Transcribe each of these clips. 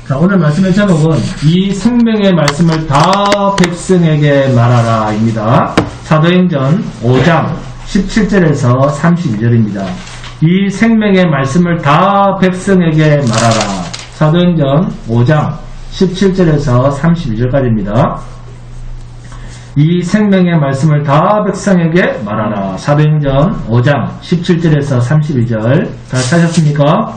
자, 오늘 말씀의 제목은 이 생명의 말씀을 다 백성에게 말하라 입니다. 사도행전 5장 17절에서 32절입니다. 이 생명의 말씀을 다 백성에게 말하라. 사도행전 5장 17절에서 32절까지입니다. 이 생명의 말씀을 다 백성에게 말하라. 사도행전 5장 17절에서 32절. 다 찾았습니까?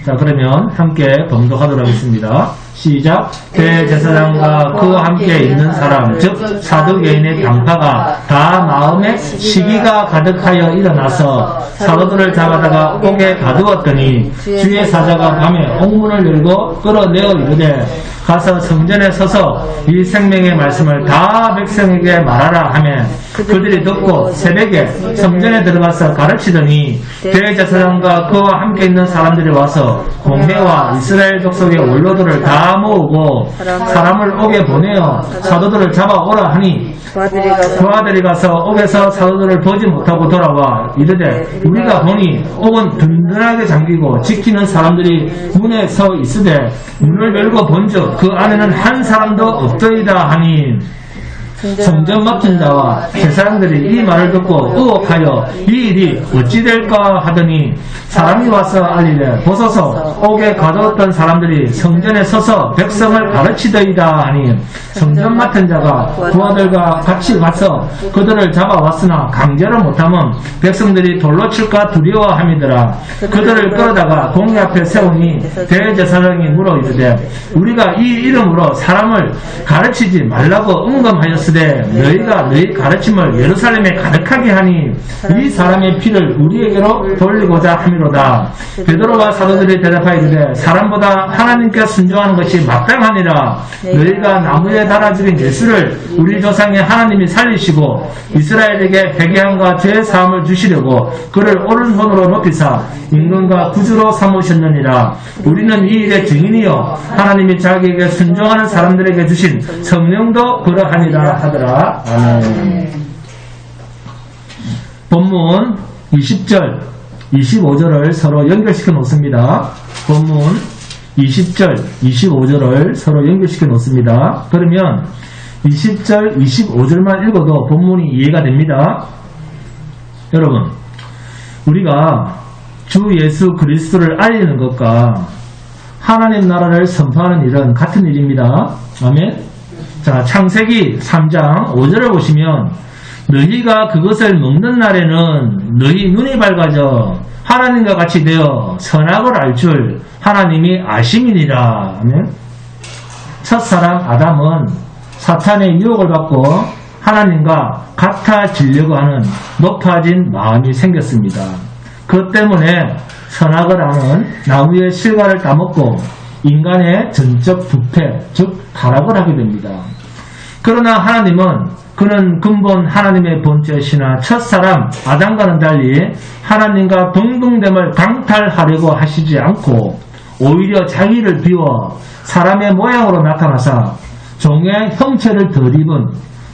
자, 그러면 함께 봉독하도록 하겠습니다. 시작. 대제사장과 그와 함께 있는 사람, 즉 사두개인의 당파가 다 마음에 시기가 가득하여 일어나서 사도들을 잡아다가 옥에 가두었더니 주의 사자가 밤에 옥문을 열고 끌어내어 이르되 가서 성전에 서서 이 생명의 말씀을 다 백성에게 말하라 하면 그들이 듣고 새벽에 성전에 들어가서 가르치더니 대제사장과 그와 함께 있는 사람들이 와서 공회와 이스라엘 족속의 원로들을 다 모으고 사람을 옥에 보내어 사도들을 잡아오라 하니 그아들이 가서 옥에서 사도들을 보지 못하고 돌아와 이르되 우리가 보니 옥은 든든하게 잠기고 지키는 사람들이 문에 서 있으되 문을 열고 본즉 그 안에는 한 사람도 없더이다 하니 성전 맡은 자와 제사장들이 이 말을 듣고 의혹하여 이 일이 어찌 될까 하더니 사람이 와서 알리되 보소서 옥에 가두었던 사람들이 성전에 서서 백성을 가르치더이다 하니 성전 맡은 자가 그 아들과 같이 가서 그들을 잡아왔으나 강제로 못하면 백성들이 돌로 칠까 두려워함이더라. 그들을 끌어다가 공회 앞에 세우니 대제사장이 물어 이르되 우리가 이 이름으로 사람을 가르치지 말라고 응검하였으되 너희가 너희 가르침을 예루살렘에 가득하게 하니 이 사람의 피를 우리에게로 돌리고자 함이로다. 베드로와 사도들이 대답하여 이르되 사람보다 하나님께 순종하는 것이 마땅하니라. 너희가 나무에 달아 죽인 예수를 우리 조상의 하나님이 살리시고 이스라엘에게 회개함과 죄 사함을 주시려고 그를 오른손으로 높이사 임금과 구주로 삼으셨느니라. 우리는 이 일의 증인이요 하나님이 자기에게 순종하는 사람들에게 주신 성령도 그러하니라 하더라. 아멘. 본문 20절 25절을 서로 연결시켜 놓습니다. 본문 20절 25절을 서로 연결시켜 놓습니다. 그러면 20절 25절만 읽어도 본문이 이해가 됩니다. 여러분, 우리가 주 예수 그리스도를 알리는 것과 하나님 나라를 선포하는 일은 같은 일입니다. 아멘. 자, 창세기 3장 5절을 보시면 너희가 그것을 먹는 날에는 너희 눈이 밝아져 하나님과 같이 되어 선악을 알 줄 하나님이 아심이니라. 아멘. 첫사람 아담은 사탄의 유혹을 받고 하나님과 같아지려고 하는 높아진 마음이 생겼습니다. 그 때문에 선악을 아는 나무의 실과를 따먹고 인간의 전적 부패, 즉 타락을 하게 됩니다. 그러나 하나님은 그는 근본 하나님의 본체시나 첫사람 아담과는 달리 하나님과 동등됨을 강탈하려고 하시지 않고 오히려 자기를 비워 사람의 모양으로 나타나사 종의 형체를 덧입은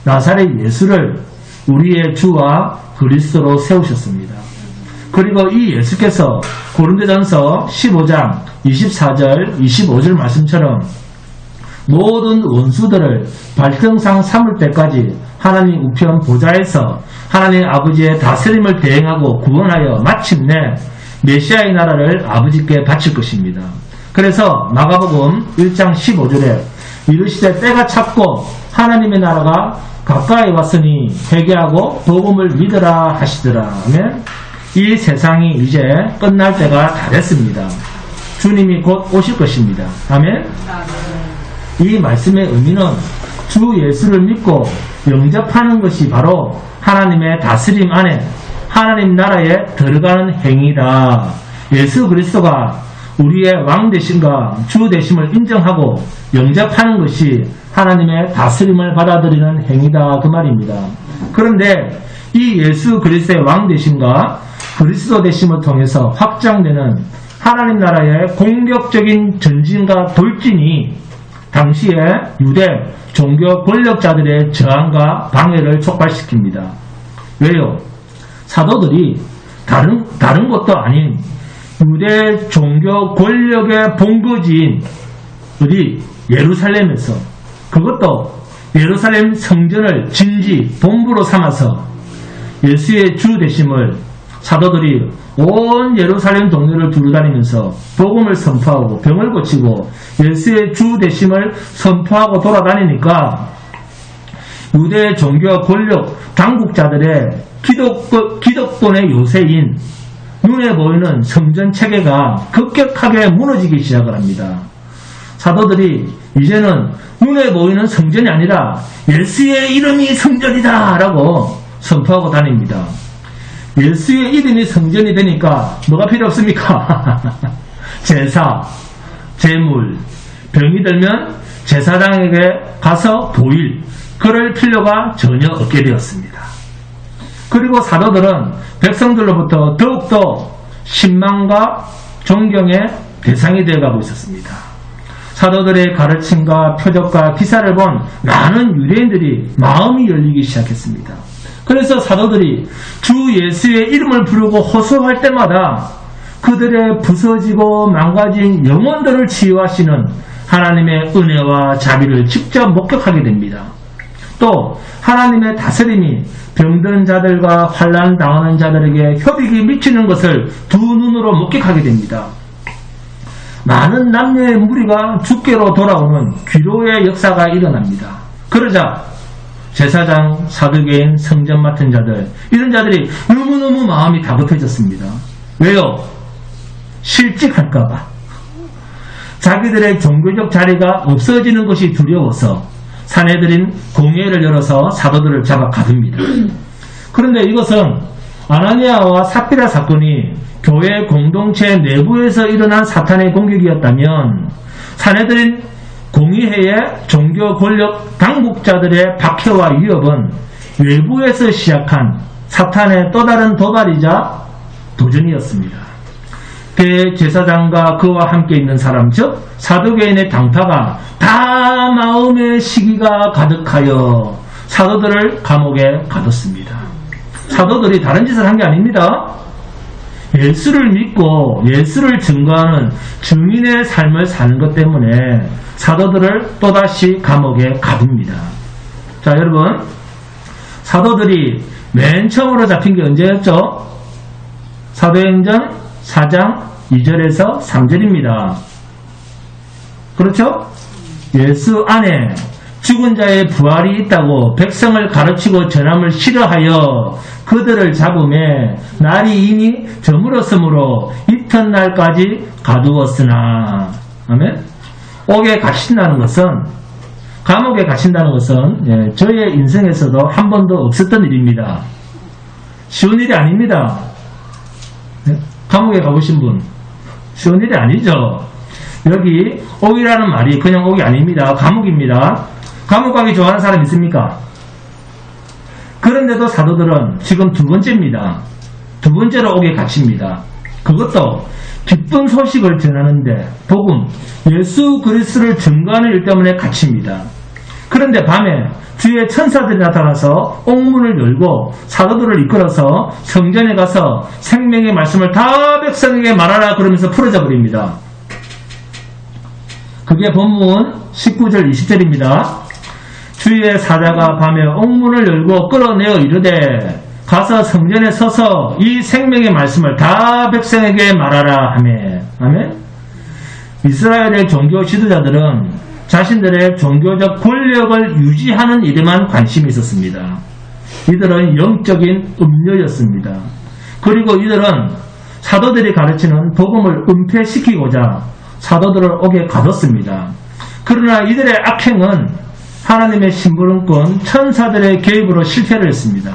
나사렛 예수를 우리의 주와 그리스도로 세우셨습니다. 그리고 이 예수께서 고린도전서 15장 24절 25절 말씀처럼 모든 원수들을 발등상 삼을 때까지 하나님 우편 보좌에서 하나님 아버지의 다스림을 대행하고 구원하여 마침내 메시아의 나라를 아버지께 바칠 것입니다. 그래서 마가복음 1장 15절에 이르시되 때가 찼고 하나님의 나라가 가까이 왔으니 회개하고 복음을 믿으라 하시더라. 아멘. 이 세상이 이제 끝날 때가 다 됐습니다. 주님이 곧 오실 것입니다. 아멘. 이 말씀의 의미는 주 예수를 믿고 영접하는 것이 바로 하나님의 다스림 안에 하나님 나라에 들어가는 행위다. 예수 그리스도가 우리의 왕 되심과 주 되심을 인정하고 영접하는 것이 하나님의 다스림을 받아들이는 행위다 그 말입니다. 그런데 이 예수 그리스도의 왕 되심과 그리스도 되심을 통해서 확장되는 하나님 나라의 공격적인 전진과 돌진이 당시에 유대 종교 권력자들의 저항과 방해를 촉발시킵니다. 왜요? 사도들이 다른 것도 아닌 유대 종교 권력의 본거지인 어디 예루살렘에서, 그것도 예루살렘 성전을 진지 본부로 삼아서 예수의 주 되심을 사도들이 온 예루살렘 동네를 두루다니면서 복음을 선포하고 병을 고치고 예수의 주 되심을 선포하고 돌아다니니까 유대 종교 권력 당국자들의 기득권의 요새인 눈에 보이는 성전 체계가 급격하게 무너지기 시작을 합니다. 사도들이 이제는 눈에 보이는 성전이 아니라 예수의 이름이 성전이다 라고 선포하고 다닙니다. 예수의 이름이 성전이 되니까 뭐가 필요 없습니까? 제사, 제물, 병이 들면 제사장에게 가서 보일, 그럴 필요가 전혀 없게 되었습니다. 그리고 사도들은 백성들로부터 더욱더 신망과 존경의 대상이 되어가고 있었습니다. 사도들의 가르침과 표적과 기사를 본 많은 유대인들이 마음이 열리기 시작했습니다. 그래서 사도들이 주 예수의 이름을 부르고 호소할 때마다 그들의 부서지고 망가진 영혼들을 치유하시는 하나님의 은혜와 자비를 직접 목격하게 됩니다. 또 하나님의 다스림이 병든 자들과 환난 당하는 자들에게 효빅이 미치는 것을 두 눈으로 목격하게 됩니다. 많은 남녀의 무리가 주께로 돌아오는 기로의 역사가 일어납니다. 그러자 제사장, 사두개인, 성전 맡은 자들, 이런 자들이 너무너무 마음이 다급해졌습니다. 왜요? 실직할까봐. 자기들의 종교적 자리가 없어지는 것이 두려워서 사내들인 공회를 열어서 사도들을 잡아 가둡니다. 그런데 이것은 아나니아와 삽비라 사건이 교회 공동체 내부에서 일어난 사탄의 공격이었다면 사내들인 공의회의 종교 권력 당국자들의 박해와 위협은 외부에서 시작한 사탄의 또 다른 도발이자 도전이었습니다. 대제사장과 그와 함께 있는 사람, 즉 사두개인의 당파가 다 마음의 시기가 가득하여 사도들을 감옥에 가뒀습니다. 사도들이 다른 짓을 한 게 아닙니다. 예수를 믿고 예수를 증거하는 증인의 삶을 사는 것 때문에 사도들을 또다시 감옥에 가둡니다. 자, 여러분, 사도들이 맨 처음으로 잡힌 게 언제였죠? 사도행전 4장 2절에서 3절입니다. 그렇죠? 예수 안에 죽은 자의 부활이 있다고 백성을 가르치고 전함을 싫어하여 그들을 잡음에 날이 이미 저물었으므로 이튿날까지 가두었으나. 아멘. 옥에 갇힌다는 것은, 감옥에 갇힌다는 것은 저의 인생에서도 한 번도 없었던 일입니다. 쉬운 일이 아닙니다. 감옥에 가보신 분, 쉬운 일이 아니죠. 여기 옥이라는 말이 그냥 옥이 아닙니다. 감옥입니다. 감옥 가기 좋아하는 사람 있습니까? 그런데도 사도들은 지금 두 번째입니다. 두 번째로 옥에 갇힙니다. 그것도 기쁜 소식을 전하는데, 복음, 예수 그리스도를 증거하는 일 때문에 갇힙니다. 그런데 밤에 주의 천사들이 나타나서 옥문을 열고 사도들을 이끌어서 성전에 가서 생명의 말씀을 다 백성에게 말하라 그러면서 풀어져 버립니다. 그게 본문 19절 20절입니다. 주의 사자가 밤에 옥문을 열고 끌어내어 이르되 가서 성전에 서서 이 생명의 말씀을 다 백성에게 말하라 하매. 아멘. 이스라엘의 종교 지도자들은 자신들의 종교적 권력을 유지하는 일에만 관심이 있었습니다. 이들은 영적인 음료였습니다. 그리고 이들은 사도들이 가르치는 복음을 은폐시키고자 사도들을 옥에 가뒀습니다. 그러나 이들의 악행은 하나님의 심부름꾼 천사들의 개입으로 실패를 했습니다.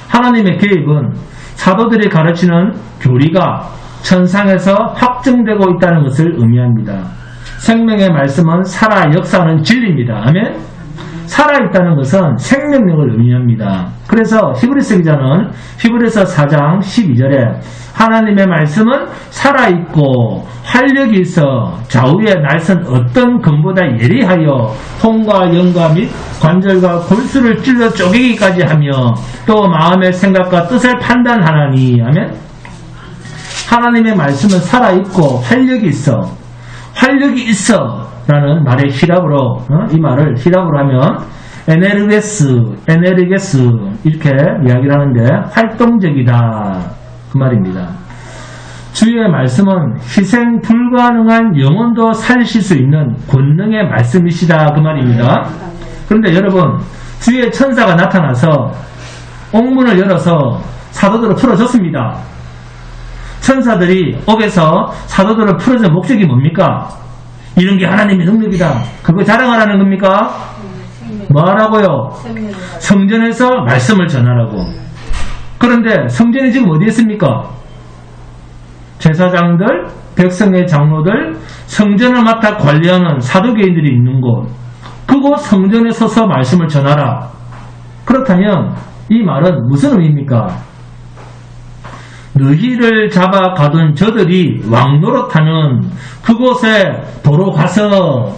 하나님의 개입은 사도들이 가르치는 교리가 천상에서 확증되고 있다는 것을 의미합니다. 생명의 말씀은 살아 역사하는 진리입니다. 아멘. 살아있다는 것은 생명력을 의미합니다. 그래서 히브리서 기자는 히브리서 4장 12절에 하나님의 말씀은 살아있고 활력이 있어 좌우의 날선 어떤 검보다 예리하여 혼과 영과 및 관절과 골수를 찔러 쪼개기까지 하며 또 마음의 생각과 뜻을 판단하나니. 아멘. 하나님의 말씀은 살아있고 활력이 있어. 활력이 있어 라는 말의 히랍으로 이 말을 히랍으로 하면 에네르게스 이렇게 이야기를 하는데 활동적이다 그 말입니다. 주의 말씀은 희생 불가능한 영혼도 살리실 수 있는 권능의 말씀이시다 그 말입니다. 그런데 여러분 주의 천사가 나타나서 옥문을 열어서 사도들을 풀어줬습니다. 천사들이 옥에서 사도들을 풀어준 목적이 뭡니까? 이런 게 하나님의 능력이다. 그거 자랑하라는 겁니까? 뭐하라고요? 성전에서 말씀을 전하라고. 그런데 성전이 지금 어디에 있습니까? 제사장들, 백성의 장로들, 성전을 맡아 관리하는 사도계인들이 있는 곳. 그곳 성전에 서서 말씀을 전하라. 그렇다면 이 말은 무슨 의미입니까? 너희를 잡아 가둔 저들이 왕노릇하는 그곳에 도로 가서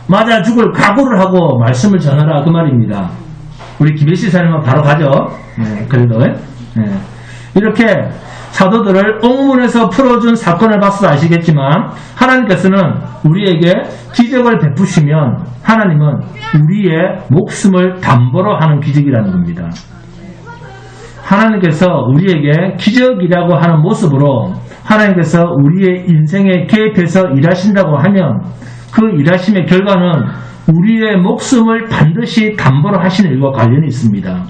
맞아 죽을 각오를 하고 말씀을 전하라 그 말입니다. 우리 김혜씨 사님은 바로 가죠. 그래도 이렇게 사도들을 옥문에서 풀어준 사건을 봐서 아시겠지만 하나님께서는 우리에게 기적을 베푸시면 하나님은 우리의 목숨을 담보로 하는 기적이라는 겁니다. 하나님께서 우리에게 기적이라고 하는 모습으로 하나님께서 우리의 인생에 개입해서 일하신다고 하면 그 일하심의 결과는 우리의 목숨을 반드시 담보로 하시는 일과 관련이 있습니다.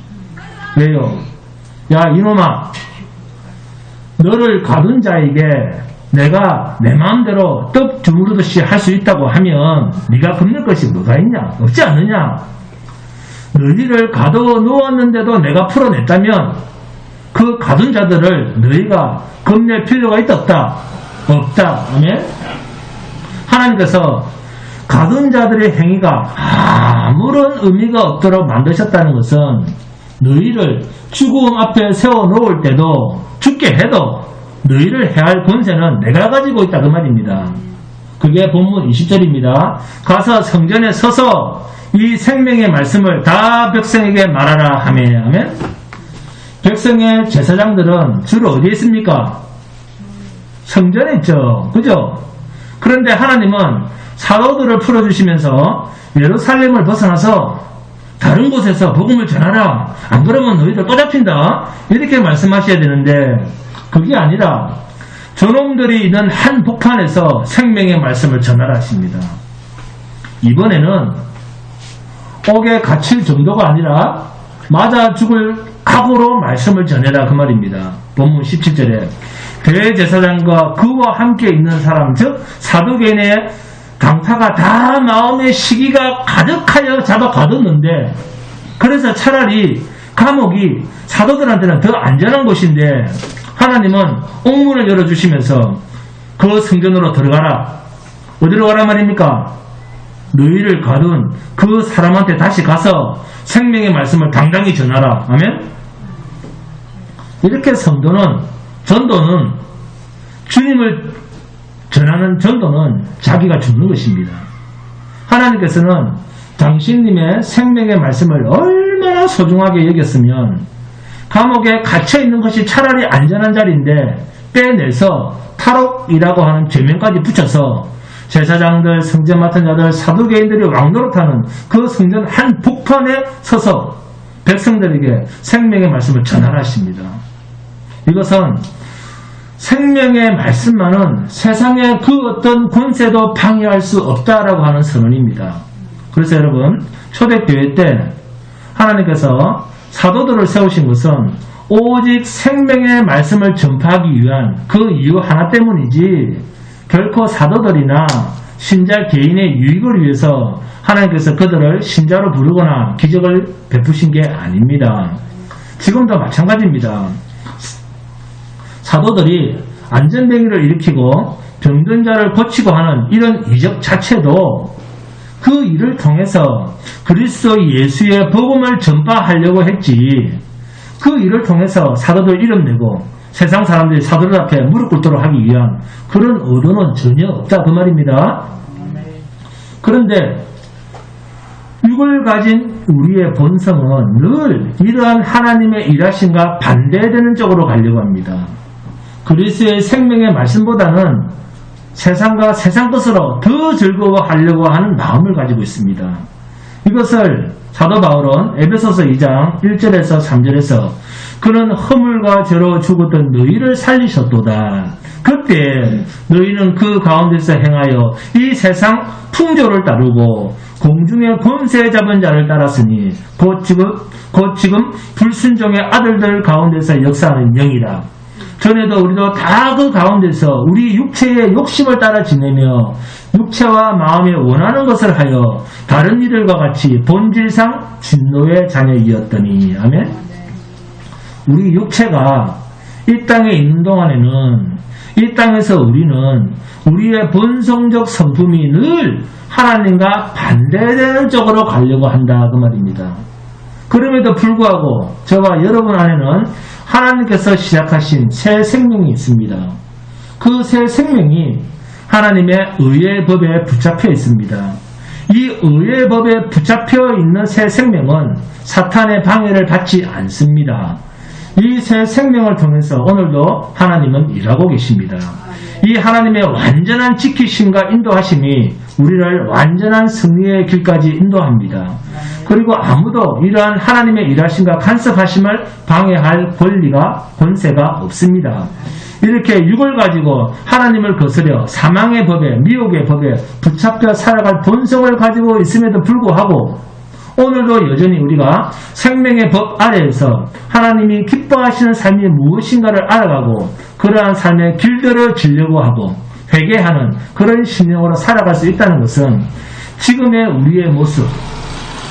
왜요? 야 이놈아, 너를 가둔 자에게 내가 내 마음대로 떡 주무르듯이 할 수 있다고 하면 네가 겁낼 것이 뭐가 있냐? 없지 않느냐? 너희를 가둬 놓았는데도 내가 풀어냈다면 그 가둔 자들을 너희가 겁낼 필요가 있다 없다? 없다. 아멘? 하나님께서 가둔 자들의 행위가 아무런 의미가 없도록 만드셨다는 것은 너희를 죽음 앞에 세워놓을 때도 죽게 해도 너희를 해할 권세는 내가 가지고 있다 그 말입니다. 그게 본문 20절입니다. 가서 성전에 서서 이 생명의 말씀을 다 백성에게 말하라 하며 백성의 제사장들은 주로 어디에 있습니까? 성전에 있죠. 그죠? 그런데 하나님은 사도들을 풀어주시면서 예루살렘을 벗어나서 다른 곳에서 복음을 전하라. 안 그러면 너희들 또 잡힌다. 이렇게 말씀하셔야 되는데 그게 아니라 저놈들이 있는 한 복판에서 생명의 말씀을 전하라 하십니다. 이번에는 옥에 갇힐 정도가 아니라 맞아 죽을 각오로 말씀을 전해라 그 말입니다. 본문 17절에 대제사장과 그와 함께 있는 사람 즉 사도계인의 강파가 다 마음의 시기가 가득하여 잡아 가뒀는데 그래서 차라리 감옥이 사도들한테는 더 안전한 곳인데 하나님은 옥문을 열어주시면서 그 성전으로 들어가라. 어디로 가란 말입니까? 너희를 가둔 그 사람한테 다시 가서 생명의 말씀을 당당히 전하라. 아멘? 이렇게 전도는 주님을 전하는 전도는 자기가 죽는 것입니다. 하나님께서는 당신님의 생명의 말씀을 얼마나 소중하게 여겼으면 감옥에 갇혀있는 것이 차라리 안전한 자리인데 빼내서 탈옥이라고 하는 죄명까지 붙여서 제사장들, 성전 맡은 자들, 사두개인들이 왕노릇하는 그 성전 한 복판에 서서 백성들에게 생명의 말씀을 전하라 하십니다. 이것은 생명의 말씀만은 세상의 그 어떤 권세도 방해할 수 없다라고 하는 선언입니다. 그래서 여러분 초대교회 때 하나님께서 사도들을 세우신 것은 오직 생명의 말씀을 전파하기 위한 그 이유 하나 때문이지 결코 사도들이나 신자 개인의 유익을 위해서 하나님께서 그들을 신자로 부르거나 기적을 베푸신 게 아닙니다. 지금도 마찬가지입니다. 사도들이 안전뱅이를 일으키고 병든 자를 고치고 하는 이런 이적 자체도 그 일을 통해서 그리스도 예수의 복음을 전파하려고 했지 그 일을 통해서 사도들 이름 내고 세상 사람들이 사도들 앞에 무릎 꿇도록 하기 위한 그런 의도는 전혀 없다 그 말입니다. 그런데 육을 가진 우리의 본성은 늘 이러한 하나님의 일하심과 반대되는 쪽으로 가려고 합니다. 그리스도의 생명의 말씀보다는 세상과 세상 것으로 더 즐거워하려고 하는 마음을 가지고 있습니다. 이것을 사도 바울은 에베소서 2장 1절에서 3절에서 그는 허물과 죄로 죽었던 너희를 살리셨도다. 그때 너희는 그 가운데서 행하여 이 세상 풍조를 따르고 공중의 권세 잡은 자를 따랐으니 곧 지금 불순종의 아들들 가운데서 역사하는 영이라. 전에도 우리도 다 그 가운데서 우리 육체의 욕심을 따라 지내며 육체와 마음에 원하는 것을 하여 다른 이들과 같이 본질상 진노의 자녀이었더니. 아멘. 우리 육체가 이 땅에 있는 동안에는 이 땅에서 우리는 우리의 본성적 성품이 늘 하나님과 반대되는 쪽으로 가려고 한다 그 말입니다. 그럼에도 불구하고 저와 여러분 안에는 하나님께서 시작하신 새 생명이 있습니다. 그 새 생명이 하나님의 의의 법에 붙잡혀 있습니다. 이 의의 법에 붙잡혀 있는 새 생명은 사탄의 방해를 받지 않습니다. 이 새 생명을 통해서 오늘도 하나님은 일하고 계십니다. 이 하나님의 완전한 지키심과 인도하심이 우리를 완전한 승리의 길까지 인도합니다. 그리고 아무도 이러한 하나님의 일하심과 간섭하심을 방해할 권세가 없습니다. 이렇게 육을 가지고 하나님을 거스려 사망의 법에, 미혹의 법에 붙잡혀 살아갈 본성을 가지고 있음에도 불구하고 오늘도 여전히 우리가 생명의 법 아래에서 하나님이 기뻐하시는 삶이 무엇인가를 알아가고 그러한 삶의 길들을 지려고 하고 회개하는 그런 심령으로 살아갈 수 있다는 것은 지금의 우리의 모습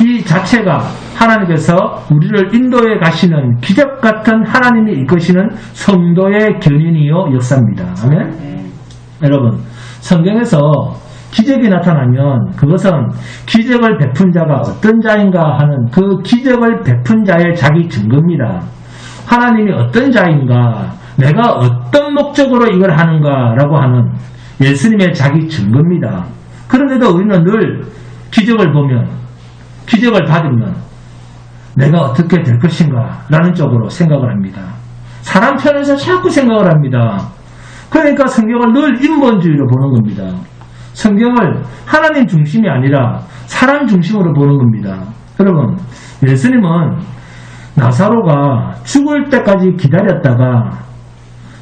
이 자체가 하나님께서 우리를 인도해 가시는 기적 같은 하나님이 이끄시는 성도의 견인이요 역사입니다. 아멘. 여러분, 성경에서 기적이 나타나면 그것은 기적을 베푼 자가 어떤 자인가 하는 그 기적을 베푼 자의 자기 증거입니다. 하나님이 어떤 자인가, 내가 어떤 목적으로 이걸 하는가 라고 하는 예수님의 자기 증거입니다. 그런데도 우리는 늘 기적을 보면, 기적을 받으면 내가 어떻게 될 것인가 라는 쪽으로 생각을 합니다. 사람 편에서 자꾸 생각을 합니다. 그러니까 성경을 늘 인본주의로 보는 겁니다. 성경을 하나님 중심이 아니라 사람 중심으로 보는 겁니다. 여러분, 예수님은 나사로가 죽을 때까지 기다렸다가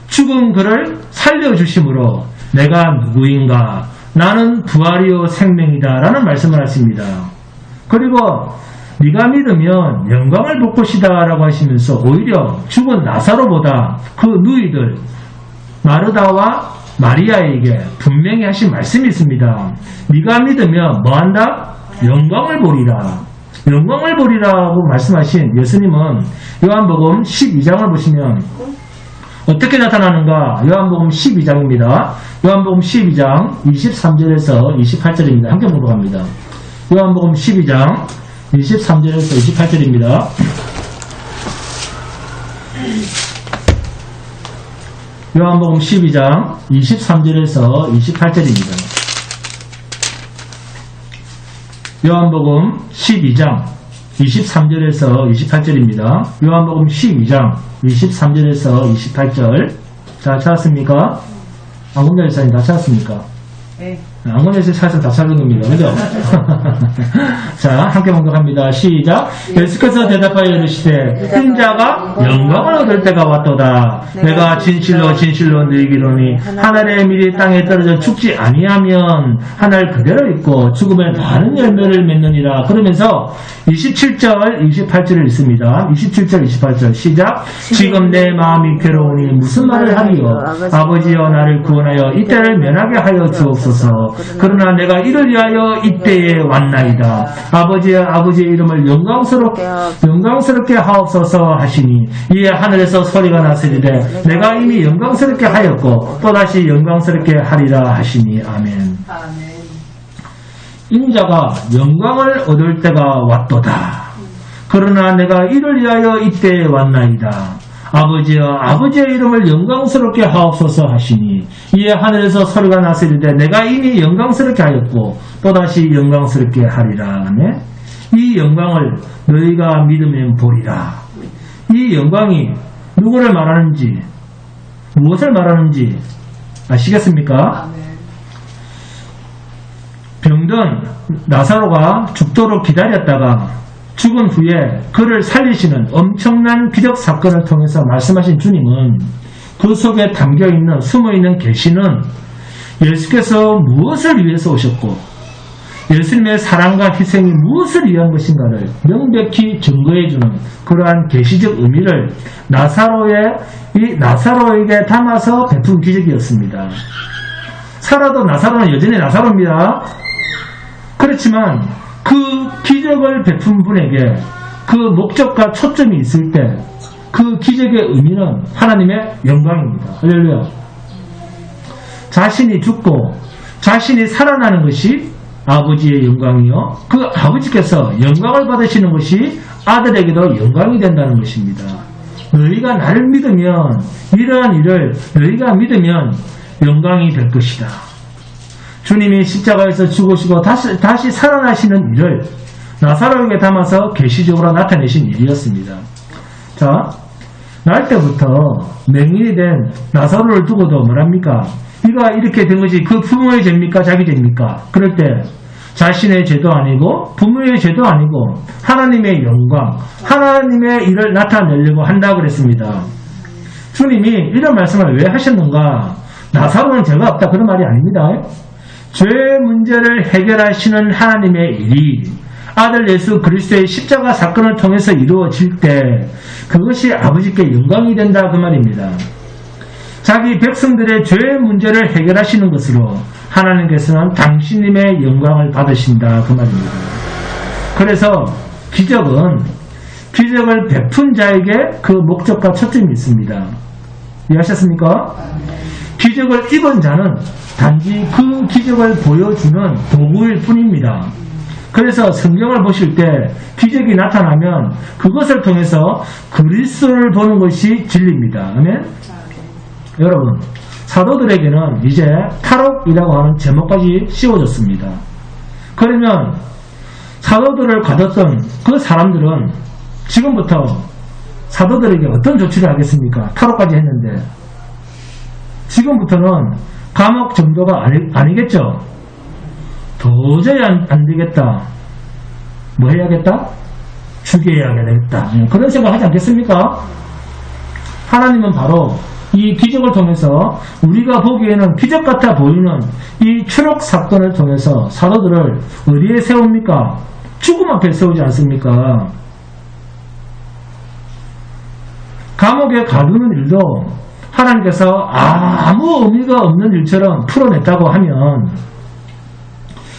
죽은 그를 살려주심으로 내가 누구인가? 나는 부활이요 생명이다 라는 말씀을 하십니다. 그리고 네가 믿으면 영광을 볼 것이다 라고 하시면서 오히려 죽은 나사로보다 그 누이들 마르다와 마리아에게 분명히 하신 말씀이 있습니다. 네가 믿으면 뭐한다? 영광을 보리라. 영광을 보리라고 말씀하신 예수님은 요한복음 12장을 보시면 어떻게 나타나는가? 요한복음 12장입니다. 요한복음 12장 23절에서 28절입니다. 함께 보러 갑니다. 요한복음 12장 23절에서 28절입니다. 요한복음 12장 23절에서 28절입니다. 요한복음 12장 23절에서 28절입니다. 요한복음 12장 23절에서 28절. 다 찾았습니까? 안건자 열사님 다 찾았습니까? 네. 안건자 열사님 찾아서 다 찾은 겁니다. 그죠? 자, 함께 공격합니다. 시작. 예수께서 대답하여 이르시되 인자가 영광을 얻을 때가 왔도다. 내가 진실로 진실로 너희에게로니 하늘에 미리 땅에 떨어져 죽지 아니하면 하늘 그대로 있고 죽으면 많은 열매를 맺느니라. 그러면서 27절 28절을 읽습니다. 27절 28절 시작. 지금 내 마음이 괴로우니 무슨 말을 하리요. 아버지여 나를 구원하여 이때를 면하게 하여 주옵소서. 그러나 내가 이를 위하여 이때에 왔나이다. 아버지의 이름을 영광스럽게 하옵소서 하시니 이에 하늘에서 소리가 나서리되 내가 이미 영광스럽게 하였고 또다시 영광스럽게 하리라 하시니 아멘. 인자가 영광을 얻을 때가 왔도다. 그러나 내가 이를 위하여 이때에 왔나이다. 아버지의 이름을 영광스럽게 하옵소서 하시니 이에 하늘에서 소리가 나서리되 내가 이미 영광스럽게 하였고 또다시 영광스럽게 하리라. 이 영광을 너희가 믿으면 보리라. 이 영광이 누구를 말하는지 무엇을 말하는지 아시겠습니까? 병든 나사로가 죽도록 기다렸다가 죽은 후에 그를 살리시는 엄청난 기적 사건을 통해서 말씀하신 주님은 그 속에 담겨있는 숨어있는 계시는 예수께서 무엇을 위해서 오셨고 예수님의 사랑과 희생이 무엇을 위한 것인가를 명백히 증거해주는 그러한 계시적 의미를 나사로에게 담아서 베푼 기적이었습니다. 살아도 나사로는 여전히 나사로입니다. 그렇지만 그 기적을 베푼 분에게 그 목적과 초점이 있을 때 그 기적의 의미는 하나님의 영광입니다. 할렐루야. 자신이 죽고 자신이 살아나는 것이 아버지의 영광이요, 그 아버지께서 영광을 받으시는 것이 아들에게도 영광이 된다는 것입니다. 너희가 나를 믿으면 이러한 일을 너희가 믿으면 영광이 될 것이다. 주님이 십자가에서 죽으시고 다시 살아나시는 일을 나사로에게 담아서 계시적으로 나타내신 일이었습니다. 자, 날 때부터 맹인이 된 나사로를 두고도 뭐랍니까? 이가 이렇게 된 것이 그 부모의 죄입니까? 자기 죄입니까? 그럴 때 자신의 죄도 아니고 부모의 죄도 아니고 하나님의 영광, 하나님의 일을 나타내려고 한다고 그랬습니다. 주님이 이런 말씀을 왜 하셨는가? 나사로는 죄가 없다 그런 말이 아닙니다. 죄 문제를 해결하시는 하나님의 일이 아들 예수 그리스도의 십자가 사건을 통해서 이루어질 때 그것이 아버지께 영광이 된다 그 말입니다. 자기 백성들의 죄 문제를 해결하시는 것으로 하나님께서는 당신님의 영광을 받으신다 그 말입니다. 그래서 기적을 베푼 자에게 그 목적과 초점이 있습니다. 이해하셨습니까? 기적을 입은 자는 단지 그 기적을 보여주는 도구일 뿐입니다. 그래서 성경을 보실 때 기적이 나타나면 그것을 통해서 그리스도를 보는 것이 진리입니다. 아멘? 여러분, 사도들에게는 이제 탈옥이라고 하는 제목까지 씌워졌습니다. 그러면 사도들을 가뒀던 그 사람들은 지금부터 사도들에게 어떤 조치를 하겠습니까? 탈옥까지 했는데 지금부터는 감옥 정도가 아니겠죠? 도저히 안 되겠다. 뭐 해야겠다? 죽여야 되겠다. 그런 생각 하지 않겠습니까? 하나님은 바로 이 기적을 통해서 우리가 보기에는 기적 같아 보이는 이 추록 사건을 통해서 사도들을 어디에 세웁니까? 죽음 앞에 세우지 않습니까? 감옥에 가두는 일도 하나님께서 아무 의미가 없는 일처럼 풀어냈다고 하면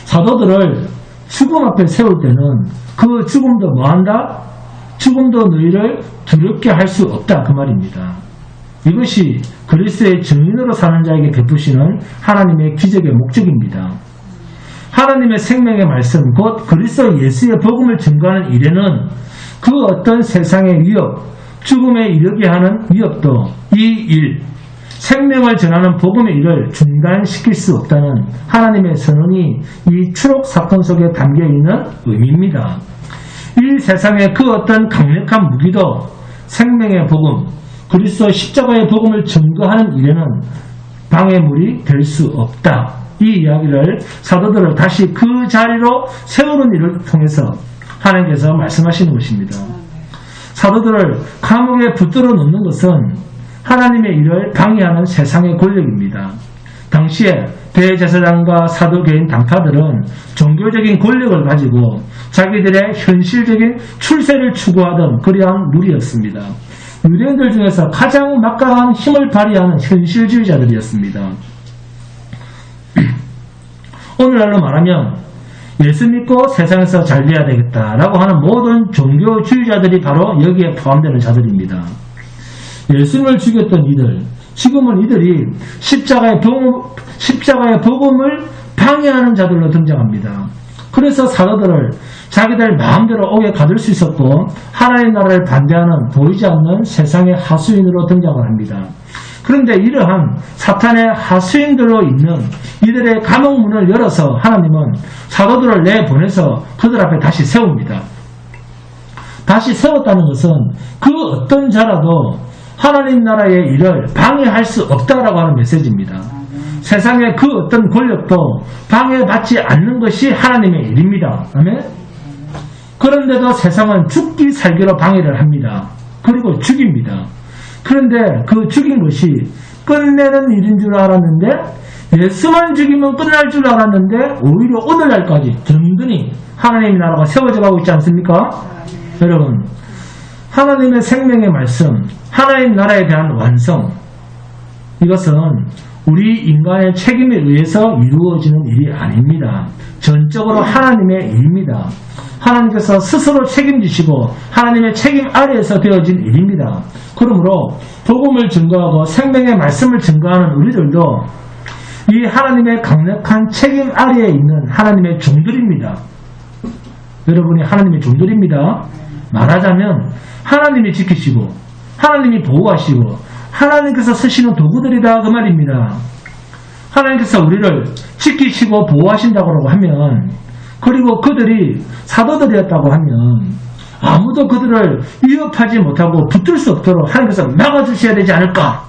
사도들을 죽음 앞에 세울 때는 그 죽음도 뭐한다? 죽음도 너희를 두렵게 할 수 없다 그 말입니다. 이것이 그리스도의 증인으로 사는 자에게 베푸시는 하나님의 기적의 목적입니다. 하나님의 생명의 말씀 곧 그리스도 예수의 복음을 증거하는 일에는 그 어떤 세상의 위협, 죽음에 이르게 하는 위협도 이 일, 생명을 전하는 복음의 일을 중단시킬 수 없다는 하나님의 선언이 이 추록 사건 속에 담겨있는 의미입니다. 이 세상의 그 어떤 강력한 무기도 생명의 복음, 그리스도 십자가의 복음을 증거하는 일에는 방해물이 될 수 없다. 이 이야기를 사도들을 다시 그 자리로 세우는 일을 통해서 하나님께서 말씀하시는 것입니다. 사도들을 감옥에 붙들어 놓는 것은 하나님의 일을 방해하는 세상의 권력입니다. 당시에 대제사장과 사도계인 당파들은 종교적인 권력을 가지고 자기들의 현실적인 출세를 추구하던 그러한 무리였습니다. 유대인들 중에서 가장 막강한 힘을 발휘하는 현실주의자들이었습니다. 오늘날로 말하면 예수 믿고 세상에서 잘 돼야 되겠다라고 하는 모든 종교주의자들이 바로 여기에 포함되는 자들입니다. 예수님을 죽였던 이들, 지금은 이들이 십자가의 복음을 방해하는 자들로 등장합니다. 그래서 사도들을 자기들 마음대로 옥에 가둘 수 있었고 하나님 나라를 반대하는 보이지 않는 세상의 하수인으로 등장을 합니다. 그런데 이러한 사탄의 하수인들로 있는 이들의 감옥문을 열어서 하나님은 사도들을 내보내서 그들 앞에 다시 세웁니다. 다시 세웠다는 것은 그 어떤 자라도 하나님 나라의 일을 방해할 수 없다라고 하는 메시지입니다. 세상의 그 어떤 권력도 방해받지 않는 것이 하나님의 일입니다. 아멘? 그런데도 세상은 죽기 살기로 방해를 합니다. 그리고 죽입니다. 그런데 그 죽인 것이 끝내는 일인 줄 알았는데, 예수만 죽이면 끝날 줄 알았는데 오히려 오늘날까지 든든히 하나님의 나라가 세워져 가고 있지 않습니까? 여러분, 하나님의 생명의 말씀, 하나님 나라에 대한 완성, 이것은 우리 인간의 책임에 의해서 이루어지는 일이 아닙니다. 전적으로 하나님의 일입니다. 하나님께서 스스로 책임지시고 하나님의 책임 아래에서 되어진 일입니다. 그러므로 복음을 증거하고 생명의 말씀을 증거하는 우리들도 이 하나님의 강력한 책임 아래에 있는 하나님의 종들입니다. 여러분이 하나님의 종들입니다. 말하자면 하나님이 지키시고 하나님이 보호하시고 하나님께서 쓰시는 도구들이다 그 말입니다. 하나님께서 우리를 지키시고 보호하신다고 하면, 그리고 그들이 사도들이었다고 하면 아무도 그들을 위협하지 못하고 붙들 수 없도록 하나님께서 막아주셔야 되지 않을까,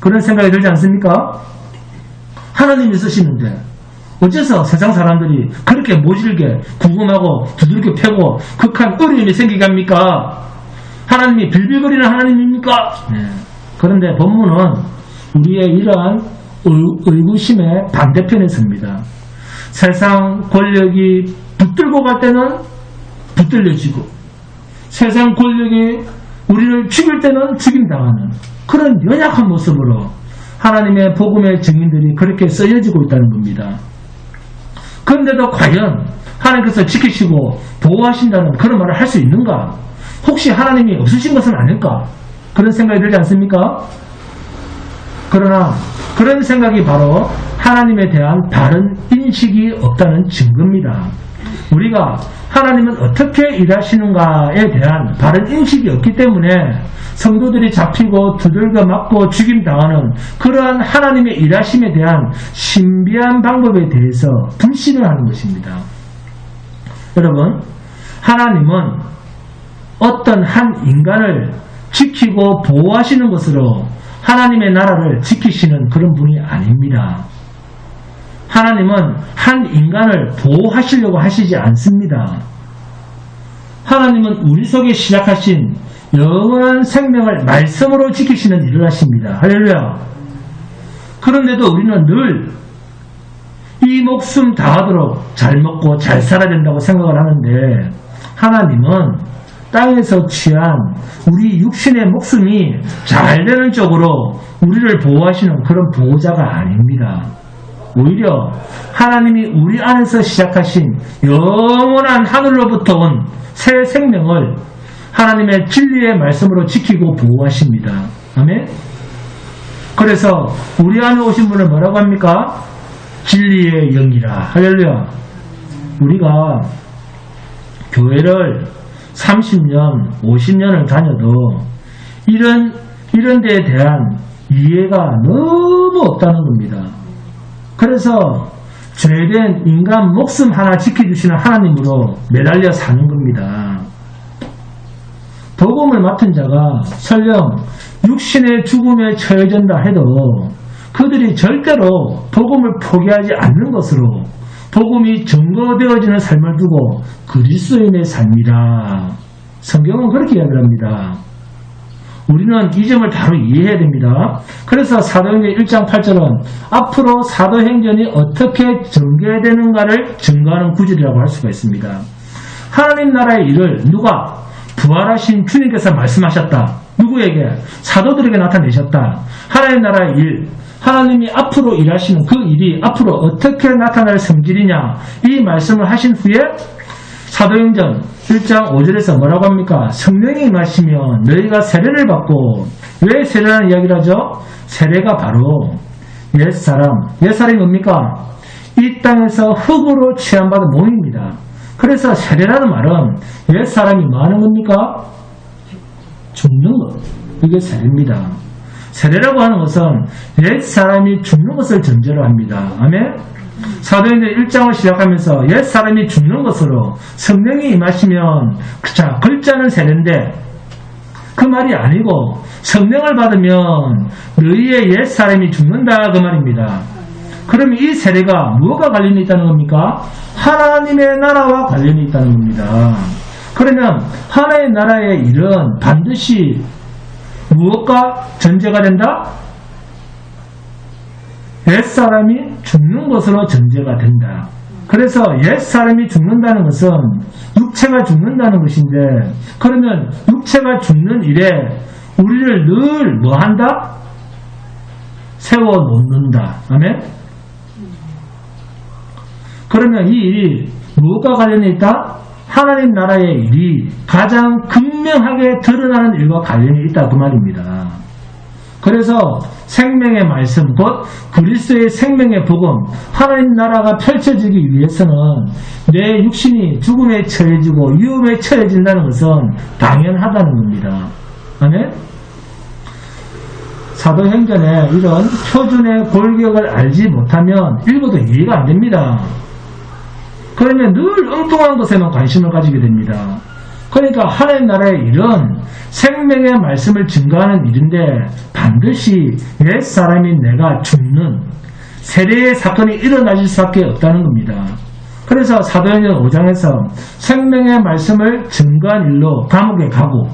그런 생각이 들지 않습니까? 하나님이 쓰시는데 어째서 세상 사람들이 그렇게 모질게 궁금하고 두들겨 패고 극한 어려움이 생기게 합니까? 하나님이 빌빌거리는 하나님입니까? 그런데 본문은 우리의 이러한 의구심의 반대편에 섭니다. 세상 권력이 붙들고 갈 때는 붙들려지고, 세상 권력이 우리를 죽일 때는 죽임당하는 그런 연약한 모습으로 하나님의 복음의 증인들이 그렇게 쓰여지고 있다는 겁니다. 그런데도 과연 하나님께서 지키시고 보호하신다는 그런 말을 할 수 있는가? 혹시 하나님이 없으신 것은 아닐까? 그런 생각이 들지 않습니까? 그러나 그런 생각이 바로 하나님에 대한 바른 인식이 없다는 증거입니다. 우리가 하나님은 어떻게 일하시는가에 대한 바른 인식이 없기 때문에 성도들이 잡히고 두들겨 맞고 죽임당하는 그러한 하나님의 일하심에 대한 신비한 방법에 대해서 불신을 하는 것입니다. 여러분, 하나님은 어떤 한 인간을 지키고 보호하시는 것으로 하나님의 나라를 지키시는 그런 분이 아닙니다. 하나님은 한 인간을 보호하시려고 하시지 않습니다. 하나님은 우리 속에 시작하신 영원한 생명을 말씀으로 지키시는 일을 하십니다. 할렐루야. 그런데도 우리는 늘 이 목숨 다하도록 잘 먹고 잘 살아야 된다고 생각을 하는데, 하나님은 땅에서 취한 우리 육신의 목숨이 잘 되는 쪽으로 우리를 보호하시는 그런 보호자가 아닙니다. 오히려 하나님이 우리 안에서 시작하신 영원한 하늘로부터 온 새 생명을 하나님의 진리의 말씀으로 지키고 보호하십니다. 아멘. 그래서 우리 안에 오신 분을 뭐라고 합니까? 진리의 영이라. 할렐루야. 우리가 교회를 30년, 50년을 다녀도 이런 데에 대한 이해가 너무 없다는 겁니다. 그래서 죄된 인간 목숨 하나 지켜주시는 하나님으로 매달려 사는 겁니다. 복음을 맡은 자가 설령 육신의 죽음에 처해진다 해도 그들이 절대로 복음을 포기하지 않는 것으로 복음이 증거되어지는 삶을 두고 그리스도인의 삶이라. 성경은 그렇게 이야기를 합니다. 우리는 이 점을 바로 이해해야 됩니다. 그래서 사도행전 1장 8절은 앞으로 사도행전이 어떻게 전개되는가를 증거하는 구절이라고 할 수가 있습니다. 하나님 나라의 일을 누가? 부활하신 주님께서 말씀하셨다. 누구에게? 사도들에게 나타내셨다. 하나님 나라의 일, 하나님이 앞으로 일하시는 그 일이 앞으로 어떻게 나타날 성질이냐, 이 말씀을 하신 후에 사도행전 1장 5절에서 뭐라고 합니까? 성령이 임하시면 너희가 세례를 받고, 왜 세례라는 이야기를 하죠? 세례가 바로 옛사람이 뭡니까? 이 땅에서 흙으로 취함받은 몸입니다. 그래서 세례라는 말은 옛사람이 뭐 하는 겁니까? 죽는 것. 이게 세례입니다. 세례라고 하는 것은 옛사람이 죽는 것을 전제로 합니다. 아멘? 사도행전 1장을 시작하면서 옛사람이 죽는 것으로 성령이 임하시면, 자, 글자는 세례인데 그 말이 아니고 성령을 받으면 너희의 옛사람이 죽는다 그 말입니다. 그러면 이 세례가 무엇과 관련이 있다는 겁니까? 하나님의 나라와 관련이 있다는 겁니다. 그러면 하나의 나라의 일은 반드시 무엇과 전제가 된다? 옛사람이 죽는 것으로 전제가 된다. 그래서 옛사람이 죽는다는 것은 육체가 죽는다는 것인데, 그러면 육체가 죽는 일에 우리를 늘 뭐한다? 세워놓는다. 아멘? 그러면 이 일이 무엇과 관련이 있다? 하나님 나라의 일이 가장 극명하게 드러나는 일과 관련이 있다 그 말입니다. 그래서 생명의 말씀, 곧 그리스도의 생명의 복음, 하나님 나라가 펼쳐지기 위해서는 내 육신이 죽음에 처해지고 위험에 처해진다는 것은 당연하다는 겁니다. 아멘? 사도행전에 이런 표준의 골격을 알지 못하면 읽어도 이해가 안 됩니다. 그러면 늘 엉뚱한 것에만 관심을 가지게 됩니다. 그러니까 하나님 나라의 일은 생명의 말씀을 증거하는 일인데 반드시 옛사람인 내가 죽는 세례의 사건이 일어나질 수밖에 없다는 겁니다. 그래서 사도행전 5장에서 생명의 말씀을 증거한 일로 감옥에 가고,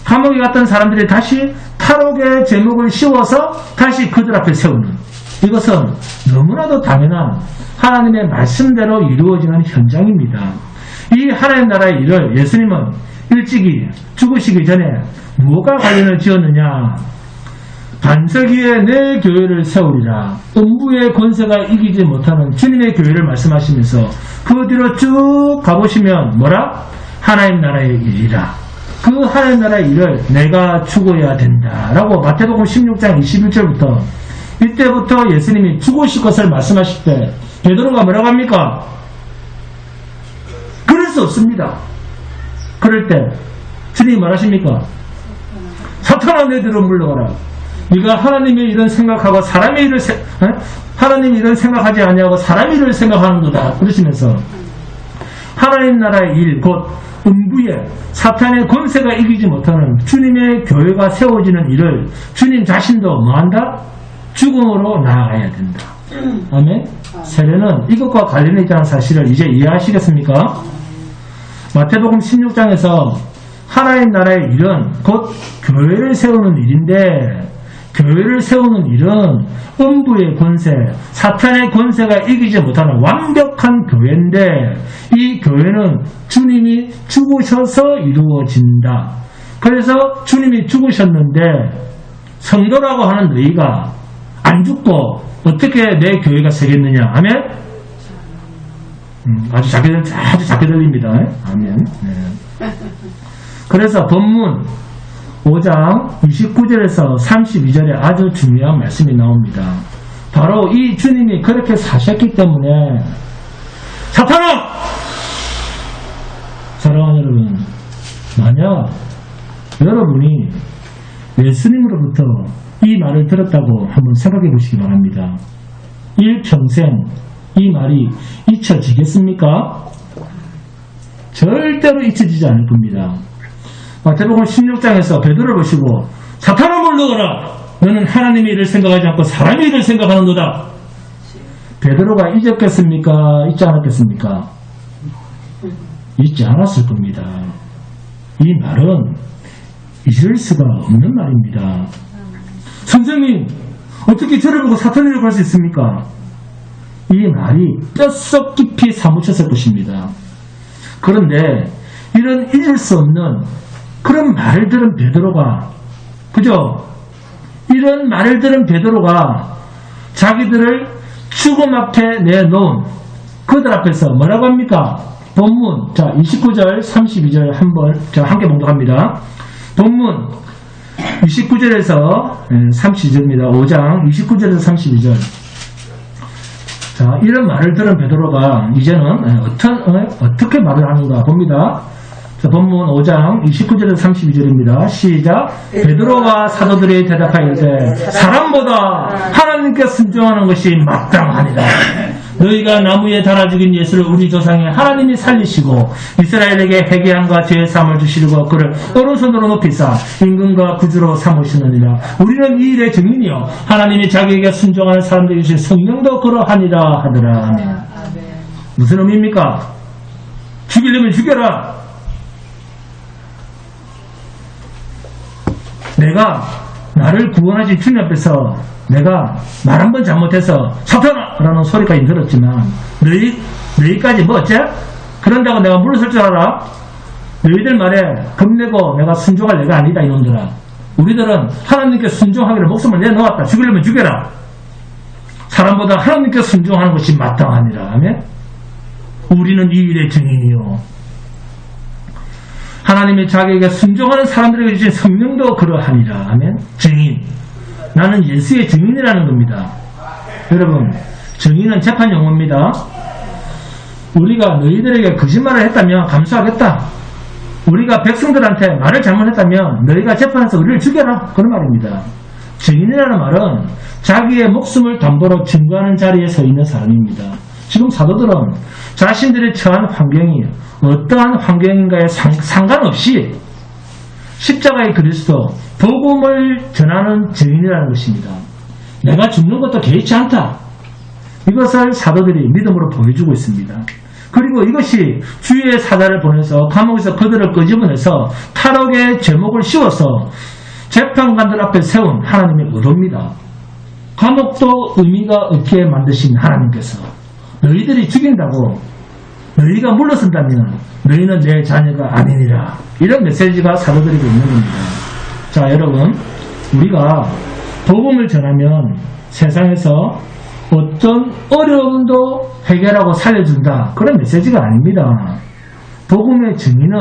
감옥에 갔던 사람들이 다시 탈옥의 제목을 씌워서 다시 그들 앞에 세우는, 이것은 너무나도 당연한 하나님의 말씀대로 이루어지는 현장입니다. 이 하나님 나라의 일을 예수님은 일찍이 죽으시기 전에 무엇과 관련을 지었느냐? 반석 위에 내 교회를 세우리라. 음부의 권세가 이기지 못하는 주님의 교회를 말씀하시면서 그 뒤로 쭉 가보시면 뭐라? 하나님 나라의 일이라. 그 하나님 나라의 일을 내가 죽어야 된다라고 마태복음 16장 21절부터, 이때부터 예수님이 죽으실 것을 말씀하실 때 베드로가 뭐라고 합니까? 그럴 수 없습니다. 그럴 때 주님이 말하십니까? 사탄아 내 뒤로 물러가라. 네가 하나님의 일은 생각하고 사람의 일을 하나님의 일은 생각하지 아니하고 사람의 일을 생각하는도다. 그러시면서 하나님 나라의 일, 곧 음부에 사탄의 권세가 이기지 못하는 주님의 교회가 세워지는 일을 주님 자신도 뭐한다? 죽음으로 나아가야 된다. 아멘? 세례는 이것과 관련이 있다는 사실을 이제 이해하시겠습니까? 마태복음 16장에서 하나님 나라의 일은 곧 교회를 세우는 일인데, 교회를 세우는 일은 음부의 권세, 사탄의 권세가 이기지 못하는 완벽한 교회인데, 이 교회는 주님이 죽으셔서 이루어진다. 그래서 주님이 죽으셨는데 성도라고 하는 너희가 안 죽고 어떻게 내 교회가 세겠느냐? 아멘? 아주 작게 들립니다. 아멘. 네. 그래서 본문 5장 29절에서 32절에 아주 중요한 말씀이 나옵니다. 바로 이 주님이 그렇게 사셨기 때문에, 사탄아! 사랑하는 여러분, 만약 여러분이 예수님으로부터 이 말을 들었다고 한번 생각해 보시기 바랍니다. 일평생 이 말이 잊혀지겠습니까? 절대로 잊혀지지 않을 겁니다. 마태복음 16장에서 베드로를 보시고 사탄아 물러가라. 너는 하나님의 일을 생각하지 않고 사람의 일을 생각하는도다. 베드로가 잊었겠습니까? 잊지 않았겠습니까? 잊지 않았을 겁니다. 이 말은 잊을 수가 없는 말입니다. 선생님, 어떻게 저를 보고 사탄이라고 할 수 있습니까? 이 말이 뼛속 깊이 사무쳤을 것입니다. 그런데 이런 잊을 수 없는 그런 말을 들은 베드로가, 그죠? 이런 말을 들은 베드로가 자기들을 죽음 앞에 내놓은 그들 앞에서 뭐라고 합니까? 본문, 자, 29절, 32절 함께 봉독합니다. 본문 29절에서 32절입니다. 5장 29절에서 32절. 자, 이런 말을 들은 베드로가 이제는 어떻게 말을 하는가 봅니다. 자, 본문 5장 29절에서 32절입니다. 시작. 베드로가 사도들이 대답하여 이르되 사람보다 하나님께 순종하는 것이 마땅하니라. 너희가 나무에 달아 죽인 예수를 우리 조상의 하나님이 살리시고 이스라엘에게 회개함과 죄의 사함을 주시려고 그를 오른손으로 높이사 임금과 구주로 삼으시느니라. 우리는 이 일의 증인이요 하나님이 자기에게 순종하는 사람들에게 주신 성령도 그러하니라 하더라. 아멘. 무슨 의미입니까? 죽이려면 죽여라. 내가 나를 구원하신 주님 앞에서 내가 말 한 번 잘못해서 잡혀라! 라는 소리까지 들었지만 너희까지 뭐 어째? 그런다고 내가 물러설 줄 알아? 너희들 말에 겁내고 내가 순종할 내가 아니다 이놈들아. 우리들은 하나님께 순종하기로 목숨을 내놓았다. 죽이려면 죽여라. 사람보다 하나님께 순종하는 것이 마땅하니라. 아멘? 우리는 이 일의 증인이요 하나님이 자기에게 순종하는 사람들에게 주신 성령도 그러하니라. 아멘? 증인. 나는 예수의 증인이라는 겁니다. 여러분, 증인은 재판 용어입니다. 우리가 너희들에게 거짓말을 했다면 감수하겠다. 우리가 백성들한테 말을 잘못했다면 너희가 재판에서 우리를 죽여라. 그런 말입니다. 증인이라는 말은 자기의 목숨을 담보로 증거하는 자리에 서 있는 사람입니다. 지금 사도들은 자신들이 처한 환경이 어떠한 환경인가에 상관없이 십자가의 그리스도 복음을 전하는 증인이라는 것입니다. 내가 죽는 것도 개의치 않다. 이것을 사도들이 믿음으로 보여주고 있습니다. 그리고 이것이 주의 사자를 보내서 감옥에서 그들을 끄집어내서 탈옥의 제목을 씌워서 재판관들 앞에 세운 하나님의 의도입니다. 감옥도 의미가 없게 만드신 하나님께서 너희들이 죽인다고 너희가 물러선다면 너희는 내 자녀가 아니니라. 이런 메시지가 사도들에게 있는 겁니다. 자, 여러분, 우리가 복음을 전하면 세상에서 어떤 어려움도 해결하고 살려준다. 그런 메시지가 아닙니다. 복음의 증인은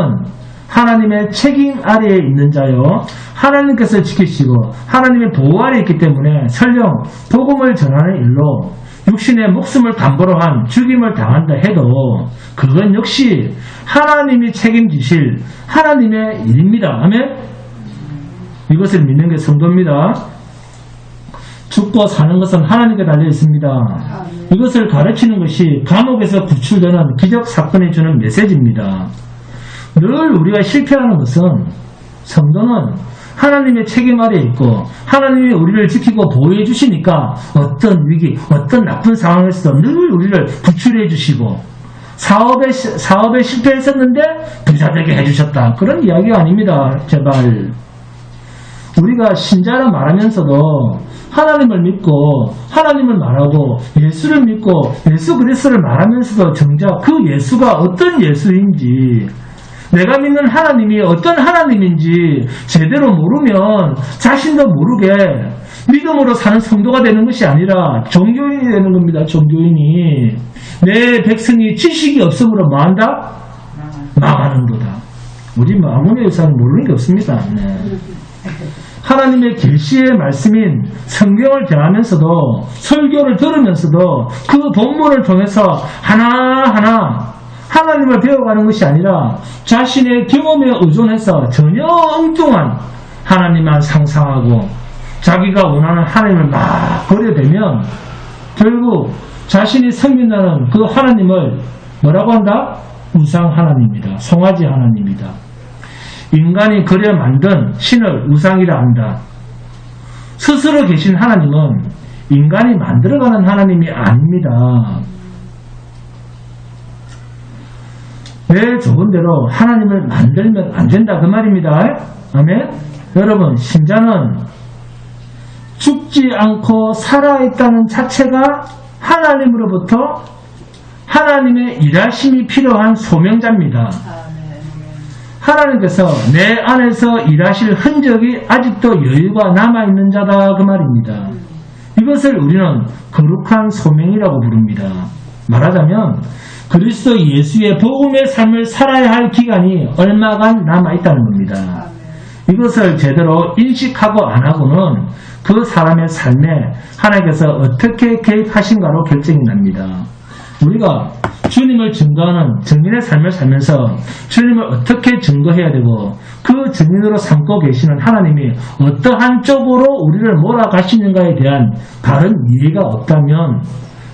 하나님의 책임 아래에 있는 자요 하나님께서 지키시고 하나님의 보호 아래에 있기 때문에 설령 복음을 전하는 일로 육신의 목숨을 담보로 한 죽임을 당한다 해도 그건 역시 하나님이 책임지실 하나님의 일입니다. 아멘? 이것을 믿는 게 성도입니다. 죽고 사는 것은 하나님께 달려 있습니다. 이것을 가르치는 것이 감옥에서 구출되는 기적 사건이 주는 메시지입니다. 늘 우리가 실패하는 것은 성도는 하나님의 책임 아래에 있고 하나님이 우리를 지키고 보호해 주시니까 어떤 위기, 어떤 나쁜 상황에서도 늘 우리를 구출해 주시고 사업에 실패했었는데 부자되게 해주셨다. 그런 이야기가 아닙니다. 제발. 우리가 신자라 말하면서도 하나님을 믿고 하나님을 말하고 예수를 믿고 예수 그리스도를 말하면서도 정작 그 예수가 어떤 예수인지 내가 믿는 하나님이 어떤 하나님인지 제대로 모르면 자신도 모르게 믿음으로 사는 성도가 되는 것이 아니라 종교인이 되는 겁니다. 종교인이. 내 백성이 지식이 없으므로 뭐한다? 망하는도다. 우리 아무리 의사는 모르는 게 없습니다. 네. 하나님의 계시의 말씀인 성경을 대하면서도 설교를 들으면서도 그 본문을 통해서 하나하나 하나님을 배워가는 것이 아니라 자신의 경험에 의존해서 전혀 엉뚱한 하나님만 상상하고 자기가 원하는 하나님을 막 버려대면 결국 자신이 섬긴다는 그 하나님을 뭐라고 한다? 우상 하나님이다. 송아지 하나님이다. 인간이 그려 만든 신을 우상이라 한다. 스스로 계신 하나님은 인간이 만들어가는 하나님이 아닙니다. 내 좋은 대로 하나님을 만들면 안 된다 그 말입니다. 아멘. 여러분, 신자는 죽지 않고 살아있다는 자체가 하나님으로부터 하나님의 일하심이 필요한 소명자입니다. 하나님께서 내 안에서 일하실 흔적이 아직도 여유가 남아있는 자다 그 말입니다. 이것을 우리는 거룩한 소명이라고 부릅니다. 말하자면 그리스도 예수의 복음의 삶을 살아야 할 기간이 얼마간 남아있다는 겁니다. 이것을 제대로 인식하고 안 하고는 그 사람의 삶에 하나님께서 어떻게 개입하신가로 결정이 납니다. 우리가 주님을 증거하는 증인의 삶을 살면서 주님을 어떻게 증거해야 되고 그 증인으로 삼고 계시는 하나님이 어떠한 쪽으로 우리를 몰아가시는가에 대한 바른 이해가 없다면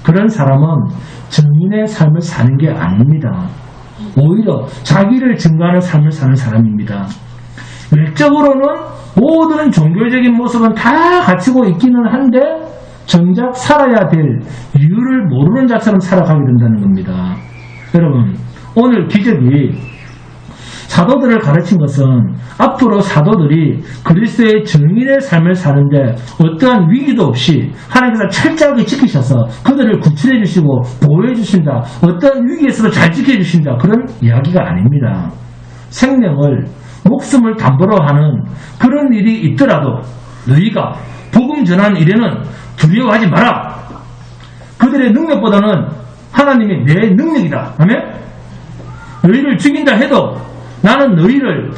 그런 사람은 증인의 삶을 사는 게 아닙니다. 오히려 자기를 증거하는 삶을 사는 사람입니다. 외적으로는 모든 종교적인 모습은 다 갖추고 있기는 한데 정작 살아야 될 이유를 모르는 자처럼 살아가게 된다는 겁니다. 여러분, 오늘 기적이 사도들을 가르친 것은 앞으로 사도들이 그리스도의 증인의 삶을 사는데 어떠한 위기도 없이 하나님께서 철저하게 지키셔서 그들을 구출해 주시고 보호해 주신다, 어떠한 위기에서도 잘 지켜주신다, 그런 이야기가 아닙니다. 생명을, 목숨을 담보로 하는 그런 일이 있더라도 너희가 복음 전하는 일에는 두려워하지 마라. 그들의 능력보다는 하나님이 내 능력이다. 아멘? 너희를 죽인다 해도 나는 너희를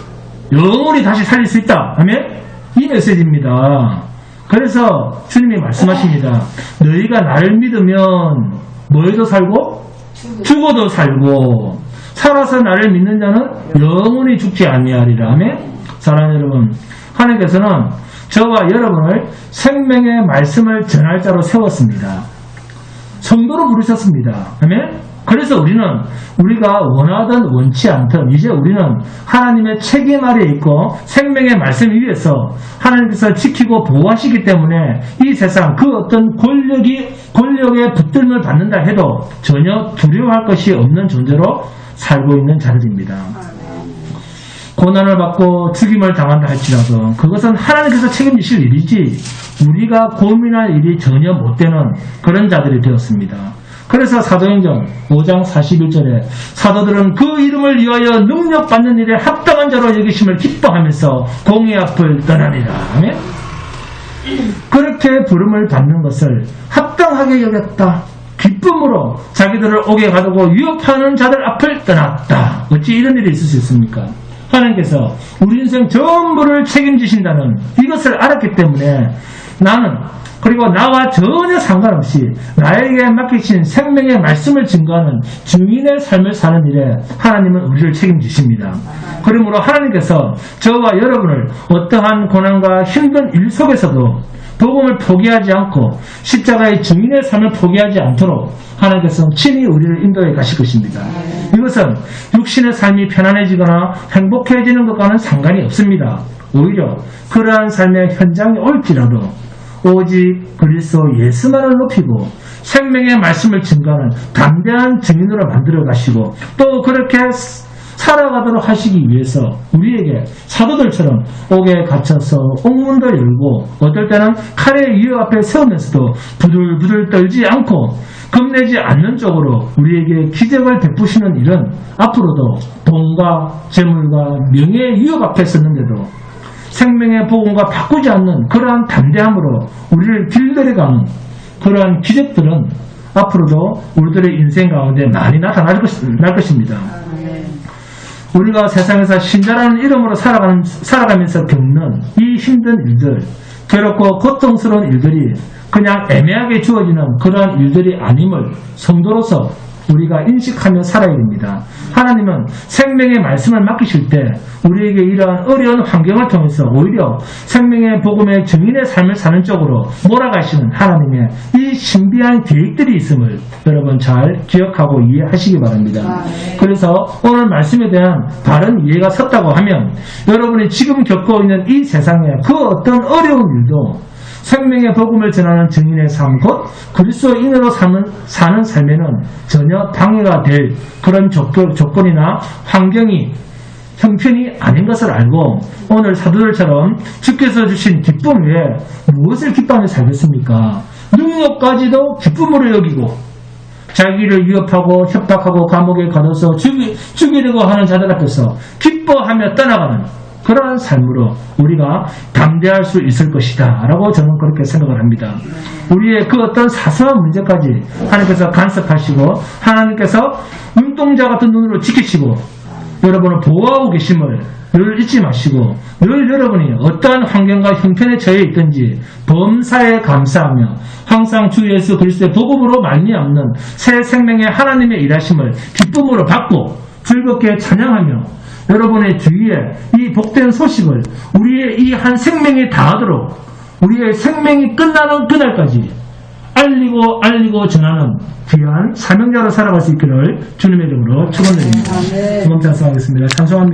영원히 다시 살릴 수 있다. 아멘? 이 메시지입니다. 그래서 주님이 말씀하십니다. 너희가 나를 믿으면 뭐에도 살고 죽어도 살고 살아서 나를 믿는 자는 영원히 죽지 아니하리라. 아멘? 사랑하는 여러분, 하나님께서는 저와 여러분을 생명의 말씀을 전할 자로 세웠습니다. 성도로 부르셨습니다. 아멘? 그래서 우리가 원하든 원치 않든 이제 우리는 하나님의 책임 아래에 있고 생명의 말씀 위에서 하나님께서 지키고 보호하시기 때문에 이 세상 그 어떤 권력의 붙들림을 받는다 해도 전혀 두려워할 것이 없는 존재로 살고 있는 자들입니다. 고난을 받고 죽임을 당한다 할지라도 그것은 하나님께서 책임지실 일이지 우리가 고민할 일이 전혀 못 되는 그런 자들이 되었습니다. 그래서 사도행전 5장 41절에 사도들은 그 이름을 위하여 능력받는 일에 합당한 자로 여기심을 기뻐하면서 공의 앞을 떠나니라. 아멘? 그렇게 부름을 받는 것을 합당하게 여겼다. 기쁨으로 자기들을 옥에 가두고 위협하는 자들 앞을 떠났다. 어찌 이런 일이 있을 수 있습니까? 하나님께서 우리 인생 전부를 책임지신다는 이것을 알았기 때문에 나는 그리고 나와 전혀 상관없이 나에게 맡기신 생명의 말씀을 증거하는 증인의 삶을 사는 일에 하나님은 우리를 책임지십니다. 그러므로 하나님께서 저와 여러분을 어떠한 고난과 힘든 일 속에서도 복음을 포기하지 않고 십자가의 증인의 삶을 포기하지 않도록 하나님께서 친히 우리를 인도해 가실 것입니다. 이것은 육신의 삶이 편안해지거나 행복해지는 것과는 상관이 없습니다. 오히려 그러한 삶의 현장에 올지라도 오직 그리스도 예수만을 높이고 생명의 말씀을 증거하는 담대한 증인으로 만들어 가시고 또 그렇게 살아가도록 하시기 위해서 우리에게 사도들처럼 옥에 갇혀서 옥문도 열고 어떨 때는 칼의 위협 앞에 세우면서도 부들부들 떨지 않고 겁내지 않는 쪽으로 우리에게 기적을 베푸시는 일은 앞으로도 돈과 재물과 명예의 위협 앞에 섰는데도 생명의 복음과 바꾸지 않는 그러한 담대함으로 우리를 길들여가는 그러한 기적들은 앞으로도 우리들의 인생 가운데 많이 나타날 것입니다. 우리가 세상에서 신자라는 이름으로 살아가면서 겪는 이 힘든 일들, 괴롭고 고통스러운 일들이 그냥 애매하게 주어지는 그러한 일들이 아님을 성도로서 우리가 인식하며 살아야 됩니다. 하나님은 생명의 말씀을 맡기실 때 우리에게 이러한 어려운 환경을 통해서 오히려 생명의 복음의 증인의 삶을 사는 쪽으로 몰아가시는 하나님의 이 신비한 계획들이 있음을 여러분 잘 기억하고 이해하시기 바랍니다. 그래서 오늘 말씀에 대한 바른 이해가 섰다고 하면 여러분이 지금 겪고 있는 이 세상에 그 어떤 어려운 일도 생명의 복음을 전하는 증인의 삶, 곧 그리스도인으로 사는 삶에는 전혀 방해가 될 그런 조건이나 환경이 형편이 아닌 것을 알고 오늘 사도들처럼 주께서 주신 기쁨 외에 무엇을 기뻐하며 살겠습니까? 능력까지도 기쁨으로 여기고 자기를 위협하고 협박하고 감옥에 가둬서 죽이려고 하는 자들 앞에서 기뻐하며 떠나가는 그러한 삶으로 우리가 담대할 수 있을 것이다 라고 저는 그렇게 생각을 합니다. 우리의 그 어떤 사소한 문제까지 하나님께서 간섭하시고 하나님께서 눈동자 같은 눈으로 지키시고 여러분을 보호하고 계심을 늘 잊지 마시고 늘 여러분이 어떠한 환경과 형편에 처해 있든지 범사에 감사하며 항상 주 예수 그리스도의 복음으로 말미암는 새 생명의 하나님의 일하심을 기쁨으로 받고 즐겁게 찬양하며 여러분의 주위에 이 복된 소식을 우리의 이 한 생명이 다하도록 우리의 생명이 끝나는 그날까지 알리고 전하는 귀한 사명자로 살아갈 수 있기를 주님의 이름으로 축원드립니다. 아멘. 두번 찬송하겠습니다. 찬송합니다.